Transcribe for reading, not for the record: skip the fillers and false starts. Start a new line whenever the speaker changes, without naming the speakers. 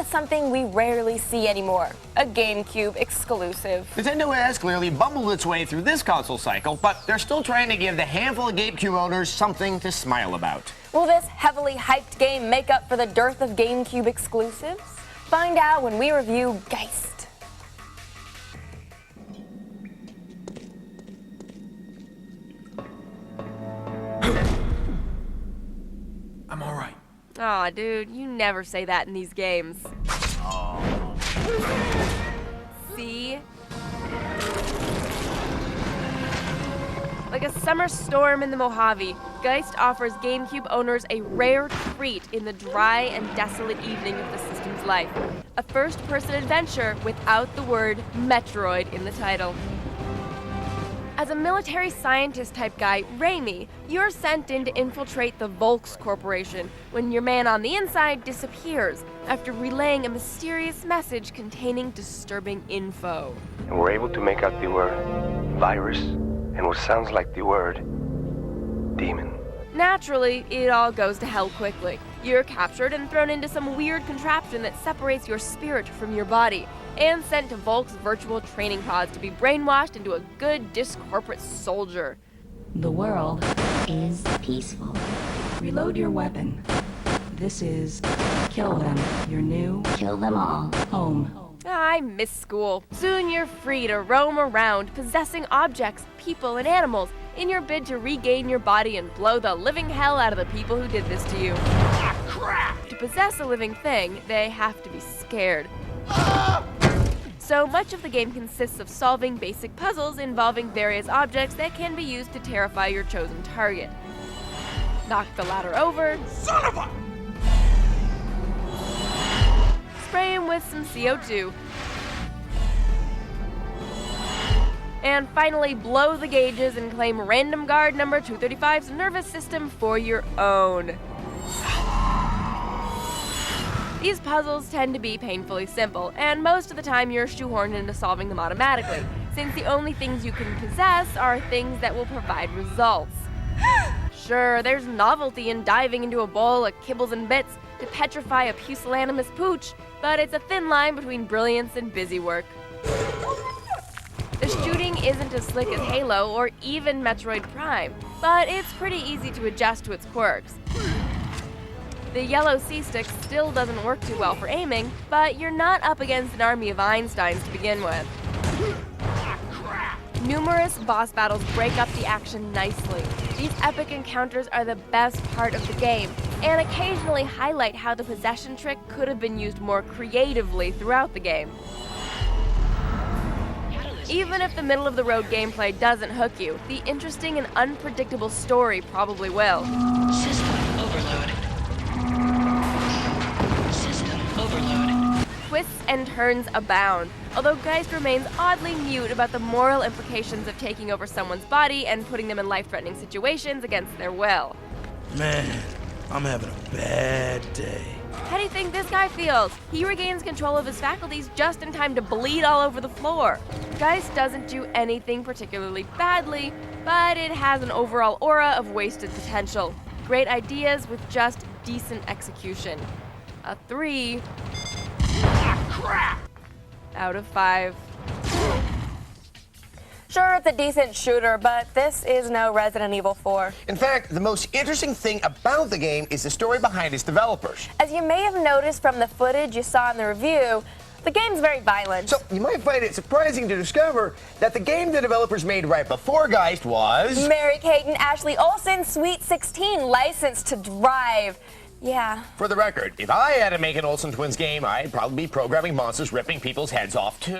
that's something we rarely see anymore. A GameCube exclusive.
Nintendo has clearly bumbled its way through this console cycle, but they're still trying to give the handful of GameCube owners something to smile about.
Will this heavily hyped game make up for the dearth of GameCube exclusives? Find out when we review Geist.
I'm all right.
Aw, dude, you never say that in these games. See? Like a summer storm in the Mojave, Geist offers GameCube owners a rare treat in the dry and desolate evening of the system's life. A first-person adventure without the word Metroid in the title. As a military scientist-type guy, Raimi, you're sent in to infiltrate the Volks Corporation when your man on the inside disappears after relaying a mysterious message containing disturbing info.
And we're able to make out the word virus and what sounds like the word demon.
Naturally, it all goes to hell quickly. You're captured and thrown into some weird contraption that separates your spirit from your body, and sent to Volk's virtual training pods to be brainwashed into a good discorporate soldier.
The world is peaceful. Reload your weapon. This is Kill Them, your new Kill Them All home.
I miss school. Soon you're free to roam around, possessing objects, people, and animals in your bid to regain your body and blow the living hell out of the people who did this to you.
Ah, crap!
To possess a living thing, they have to be scared. So much of the game consists of solving basic puzzles involving various objects that can be used to terrify your chosen target. Knock the ladder over.
Son of a...
Spray him with some CO2. And finally, blow the gauges and claim random guard number 235's nervous system for your own. These puzzles tend to be painfully simple, and most of the time you're shoehorned into solving them automatically, since the only things you can possess are things that will provide results. Sure, there's novelty in diving into a bowl of kibbles and bits to petrify a pusillanimous pooch, but it's a thin line between brilliance and busy work. The shooting isn't as slick as Halo or even Metroid Prime, but it's pretty easy to adjust to its quirks. The yellow C-stick still doesn't work too well for aiming, but you're not up against an army of Einsteins to begin with. Numerous boss battles break up the action nicely. These epic encounters are the best part of the game, and occasionally highlight how the possession trick could have been used more creatively throughout the game. Even if the middle-of-the-road gameplay doesn't hook you, the interesting and unpredictable story probably will.
System overload. System overload.
Twists and turns abound, although Geist remains oddly mute about the moral implications of taking over someone's body and putting them in life-threatening situations against their will.
Man, I'm having a bad day.
How do you think this guy feels? He regains control of his faculties just in time to bleed all over the floor. Geist doesn't do anything particularly badly, but it has an overall aura of wasted potential. Great ideas with just decent execution. A 3 out of 5.
Sure, it's a decent shooter, but this is no Resident Evil 4.
In fact, the most interesting thing about the game is the story behind its developers.
As you may have noticed from the footage you saw in the review, the game's very violent.
So you might find it surprising to discover that the game the developers made right before Geist was...
Mary-Kate and Ashley Olsen's Sweet 16, licensed to drive. Yeah.
For the record, if I had to make an Olsen Twins game, I'd probably be programming monsters ripping people's heads off too.